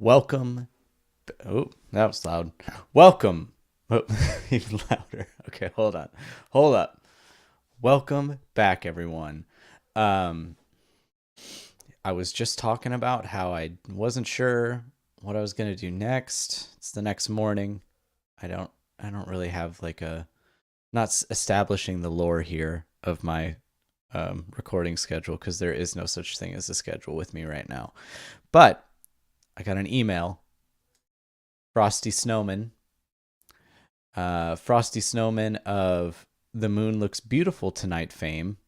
Welcome. Oh, that was loud. Welcome. Oh, even louder. Okay, hold on. Hold up. Welcome back, everyone. Um, I was just talking about how I wasn't sure what I was gonna do next. It's the next morning. I don't. I don't really have like a not establishing the lore here of my recording schedule because there is no such thing as a schedule with me right now. But I got an email. FrostySnoman FrostySnoman of The Moon Looks Beautiful Tonight fame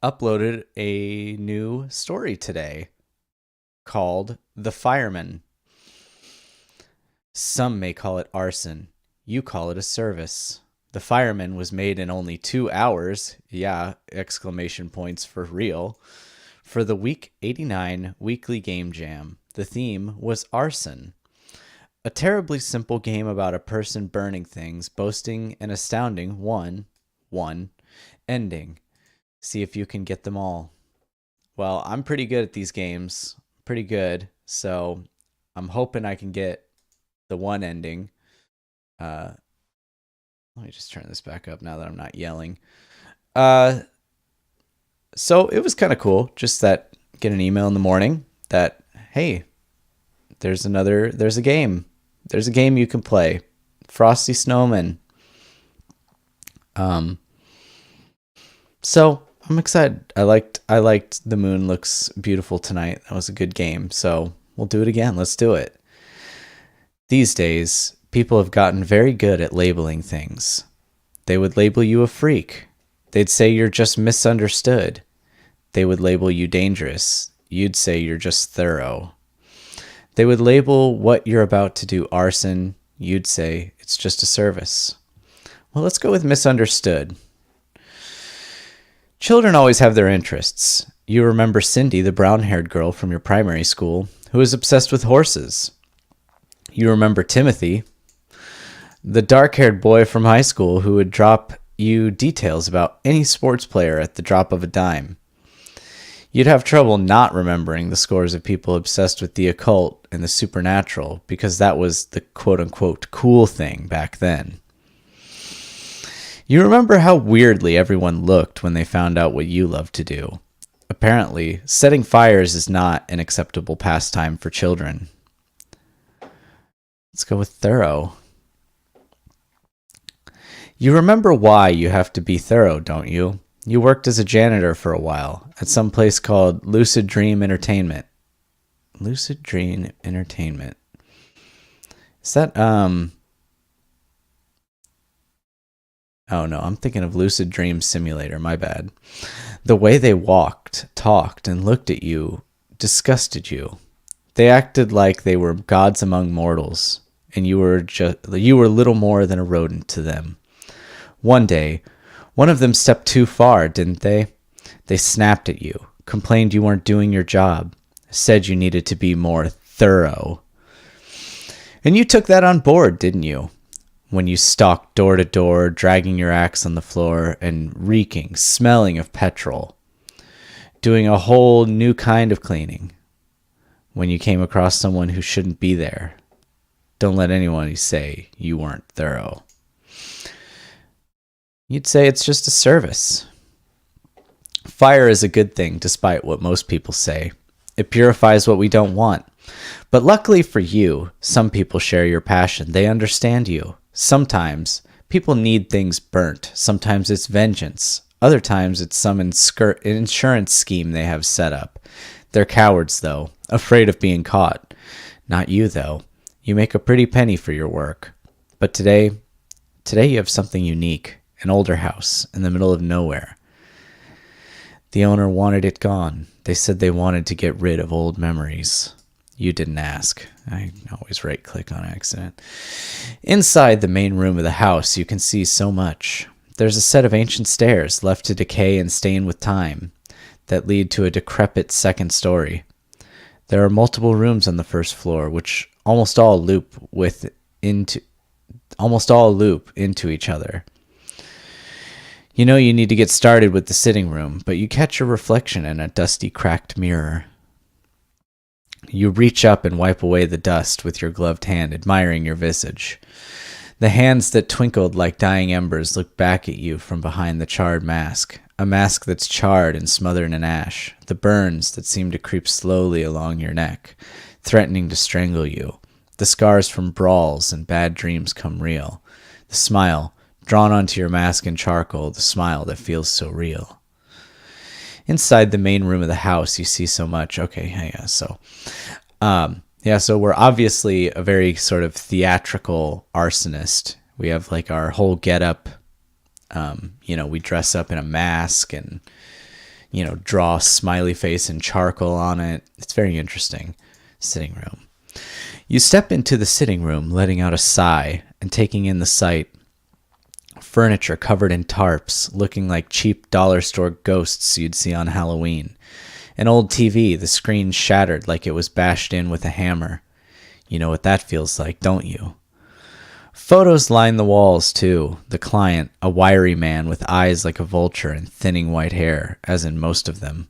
uploaded a new story today called The Fireman. Some may call it arson. You call it a service. The Fireman was made in only 2 hours. Yeah, exclamation points for real. For the week 89 weekly game jam. The theme was arson. A terribly simple game about a person burning things, boasting an astounding one ending. See if you can get them all. Well, I'm pretty good at these games. Pretty good. So I'm hoping I can get the one ending. Let me just turn this back up now that I'm not yelling. So it was kind of cool. Just that get an email in the morning that, hey, there's a game. There's a game you can play. FrostySnoman. So I'm excited. I liked The Moon Looks Beautiful Tonight. That was a good game. So we'll do it again. Let's do it. These days, people have gotten very good at labeling things. They would label you a freak. They'd say you're just misunderstood. They would label you dangerous. You'd say you're just thorough. They would label what you're about to do arson. You'd say it's just a service. Well, let's go with misunderstood. Children always have their interests. You remember Cindy, the brown-haired girl from your primary school, who was obsessed with horses. You remember Timothy, the dark-haired boy from high school who would drop you details about any sports player at the drop of a dime. You'd have trouble not remembering the scores of people obsessed with the occult and the supernatural because that was the quote-unquote cool thing back then. You remember how weirdly everyone looked when they found out what you loved to do. Apparently, setting fires is not an acceptable pastime for children. Let's go with thorough. You remember why you have to be thorough, don't you? You worked as a janitor for a while at some place called Lucid Dream Entertainment. Lucid Dream Entertainment. Is that, Oh no, I'm thinking of Lucid Dream Simulator, my bad. The way they walked, talked, and looked at you disgusted you. They acted like they were gods among mortals, and you were little more than a rodent to them. One day, one of them stepped too far, didn't they? They snapped at you, complained you weren't doing your job, said you needed to be more thorough. And you took that on board, didn't you? When you stalked door to door, dragging your axe on the floor and reeking, smelling of petrol. Doing a whole new kind of cleaning. When you came across someone who shouldn't be there. Don't let anyone say you weren't thorough. You'd say it's just a service. Fire is a good thing, despite what most people say. It purifies what we don't want. But luckily for you, some people share your passion. They understand you. Sometimes people need things burnt. Sometimes it's vengeance. Other times it's some insurance scheme they have set up. They're cowards, though, afraid of being caught. Not you, though. You make a pretty penny for your work. But today you have something unique. An older house in the middle of nowhere. The owner wanted it gone. They said they wanted to get rid of old memories. You didn't ask. I always right-click on accident. Inside the main room of the house, you can see so much. There's a set of ancient stairs left to decay and stain with time that lead to a decrepit second story. There are multiple rooms on the first floor, which almost all loop into each other. You know you need to get started with the sitting room, but you catch your reflection in a dusty, cracked mirror. You reach up and wipe away the dust with your gloved hand, admiring your visage. The hands that twinkled like dying embers look back at you from behind the charred mask, a mask that's charred and smothered in ash, the burns that seem to creep slowly along your neck, threatening to strangle you. The scars from brawls and bad dreams come real. The smile, drawn onto your mask in charcoal, the smile that feels so real. Inside the main room of the house, you see so much. Okay, so we're obviously a very sort of theatrical arsonist. We have like our whole getup. We dress up in a mask and, draw a smiley face and charcoal on it. It's very interesting. Sitting room. You step into the sitting room, letting out a sigh and taking in the sight. Furniture covered in tarps, looking like cheap dollar store ghosts you'd see on Halloween. An old TV, the screen shattered like it was bashed in with a hammer. You know what that feels like, don't you? Photos line the walls, too. The client, a wiry man with eyes like a vulture and thinning white hair, as in most of them.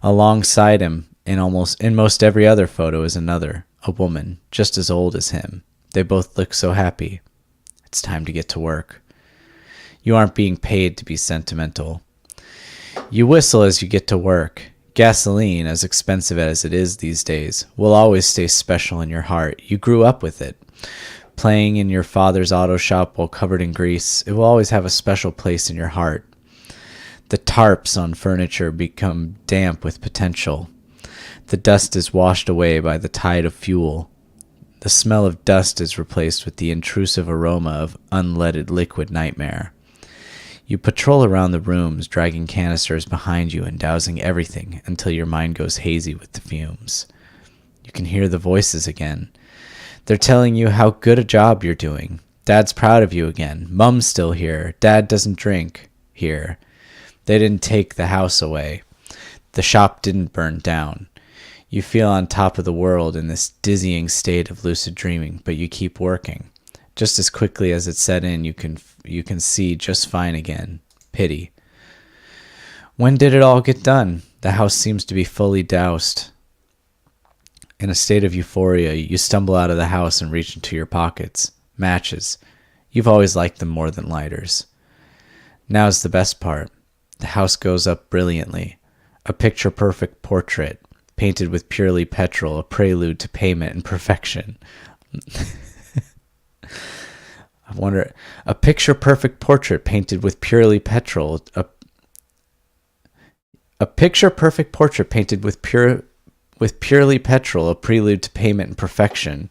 Alongside him, in most every other photo, is another, a woman, just as old as him. They both look so happy. It's time to get to work. You aren't being paid to be sentimental. You whistle as you get to work. Gasoline, as expensive as it is these days, will always stay special in your heart. You grew up with it. Playing in your father's auto shop while covered in grease, it will always have a special place in your heart. The tarps on furniture become damp with potential. The dust is washed away by the tide of fuel. The smell of dust is replaced with the intrusive aroma of unleaded liquid nightmare. You patrol around the rooms, dragging canisters behind you and dousing everything until your mind goes hazy with the fumes. You can hear the voices again. They're telling you how good a job you're doing. Dad's proud of you again. Mom's still here. Dad doesn't drink here. They didn't take the house away. The shop didn't burn down. You feel on top of the world in this dizzying state of lucid dreaming, but you keep working. Just as quickly as it set in, you can see just fine again. Pity. When did it all get done? The house seems to be fully doused. In a state of euphoria, you stumble out of the house and reach into your pockets. Matches. You've always liked them more than lighters. Now's the best part. The house goes up brilliantly. A picture-perfect portrait, painted with purely petrol, a prelude to payment and perfection. I wonder, a picture-perfect portrait painted with purely petrol. A picture-perfect portrait painted with purely petrol, a prelude to payment and perfection.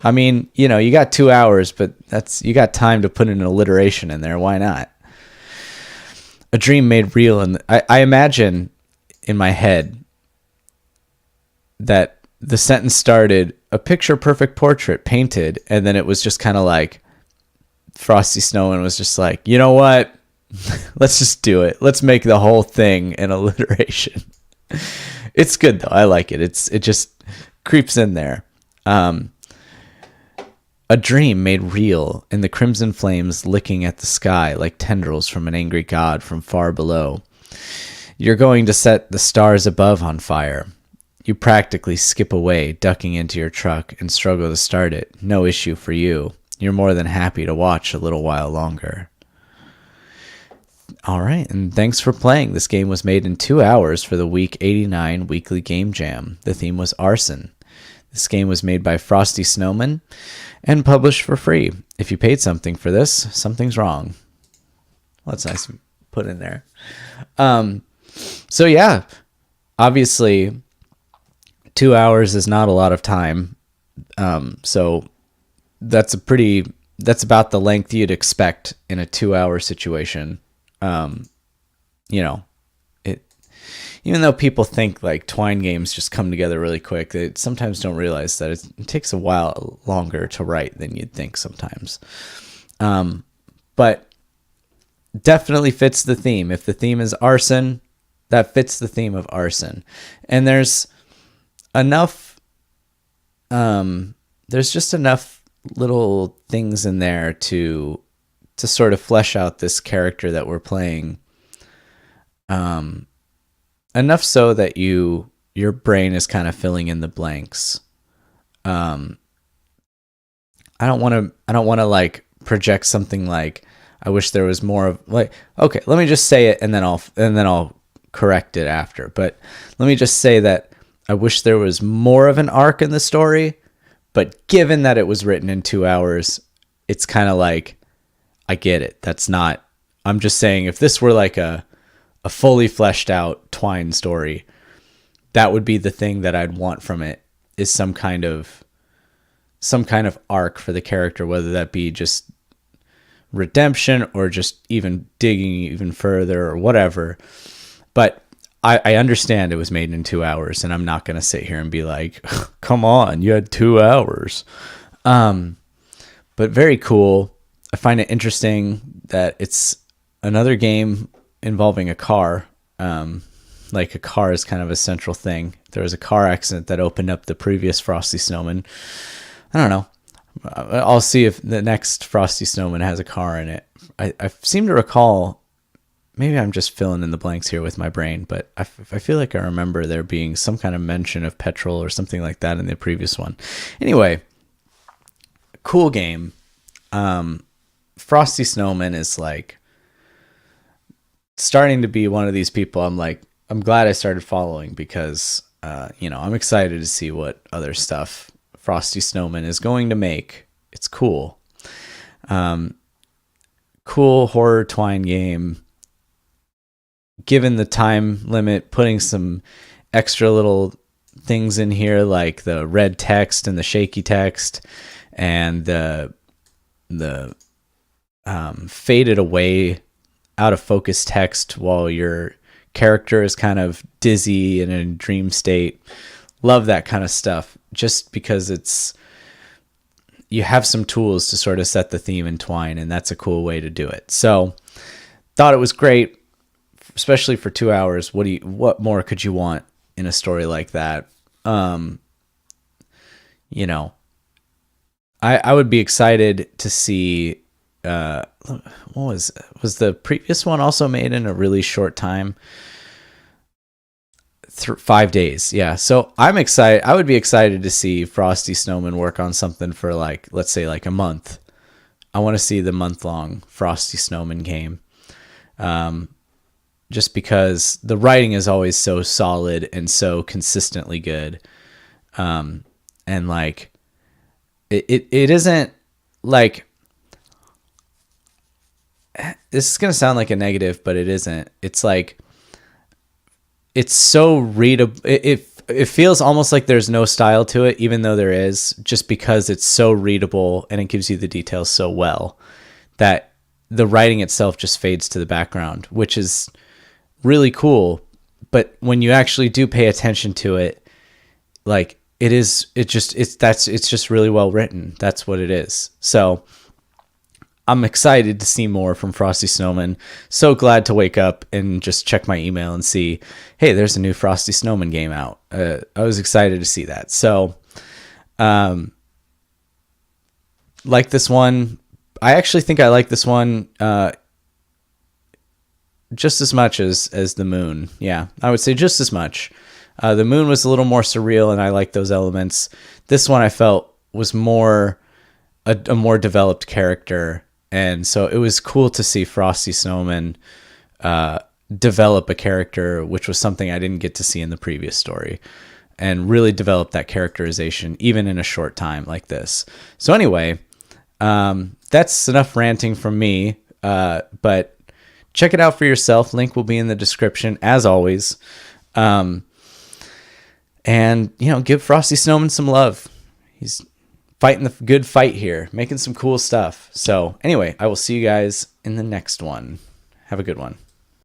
I mean, you got 2 hours, but you got time to put an alliteration in there. Why not? A dream made real, and I imagine in my head that the sentence started, a picture-perfect portrait painted, and then it was just kind of like, FrostySnoman was just like, you know what? Let's just do it. Let's make the whole thing an alliteration. It's good, though. I like it. It just creeps in there. A dream made real, in the crimson flames licking at the sky like tendrils from an angry god from far below. You're going to set the stars above on fire. You practically skip away, ducking into your truck, and struggle to start it. No issue for you. You're more than happy to watch a little while longer. All right, and thanks for playing. This game was made in 2 hours for the Week 89 Weekly Game Jam. The theme was Arson. This game was made by FrostySnoman and published for free. If you paid something for this, something's wrong. Well, that's nice to put in there. So yeah, obviously 2 hours is not a lot of time. So that's about the length you'd expect in a 2 hour situation. Even though people think like Twine games just come together really quick, they sometimes don't realize that it takes a while longer to write than you'd think sometimes. But definitely fits the theme. If the theme is arson, that fits the theme of arson. And there's just enough little things in there to sort of flesh out this character that we're playing. Enough so that you your brain is kind of filling in the blanks. I don't want to like project something like, I wish there was more of, like, okay, let me just say it and then I'll correct it after. But let me just say that I wish there was more of an arc in the story, but given that it was written in 2 hours, it's kind of like, I get it. That's not, I'm just saying, if this were like a fully fleshed out Twine story, that would be the thing that I'd want from it, is some kind of arc for the character, whether that be just redemption or just even digging even further or whatever. But I understand it was made in 2 hours, and I'm not going to sit here and be like, come on, you had 2 hours. But very cool. I find it interesting that it's another game involving a car. Like a car is kind of a central thing. There was a car accident that opened up the previous FrostySnoman. I don't know. I'll see if the next FrostySnoman has a car in it. I seem to recall, maybe I'm just filling in the blanks here with my brain, but I feel like I remember there being some kind of mention of petrol or something like that in the previous one. Anyway, cool game. FrostySnoman is like starting to be one of these people I'm glad I started following, because I'm excited to see what other stuff FrostySnoman is going to make. It's cool. Cool horror Twine game. Given the time limit, putting some extra little things in here like the red text and the shaky text and the faded away, out of focus text while your character is kind of dizzy and in a dream state. Love that kind of stuff, just because you have some tools to sort of set the theme in Twine, and that's a cool way to do it. So thought it was great, especially for 2 hours. What more could you want in a story like that? I would be excited to see, what was the previous one also made in a really short time? 5 days. Yeah. So I'm excited. I would be excited to see FrostySnoman work on something for, like, let's say like a month. I want to see the month-long FrostySnoman game. Just because the writing is always so solid and so consistently good. And like, it isn't like, this is going to sound like a negative, but it isn't. It's like, it's so readable. It feels almost like there's no style to it, even though there is, just because it's so readable and it gives you the details so well that the writing itself just fades to the background, which is really cool. But when you actually do pay attention to it, like, it's just really well written. That's what it is. So I'm excited to see more from FrostySnoman. So glad to wake up and just check my email and see, hey, there's a new FrostySnoman game out. I was excited to see that. So, like this one. I actually think I like this one just as much as the Moon. Yeah, I would say just as much. The Moon was a little more surreal, and I like those elements. This one I felt was more a more developed character. And so it was cool to see FrostySnoman develop a character, which was something I didn't get to see in the previous story, and really develop that characterization even in a short time like this. So anyway, that's enough ranting from me, but check it out for yourself. Link will be in the description as always. And give FrostySnoman some love. He's fighting the good fight here, making some cool stuff. So anyway, I will see you guys in the next one. Have a good one.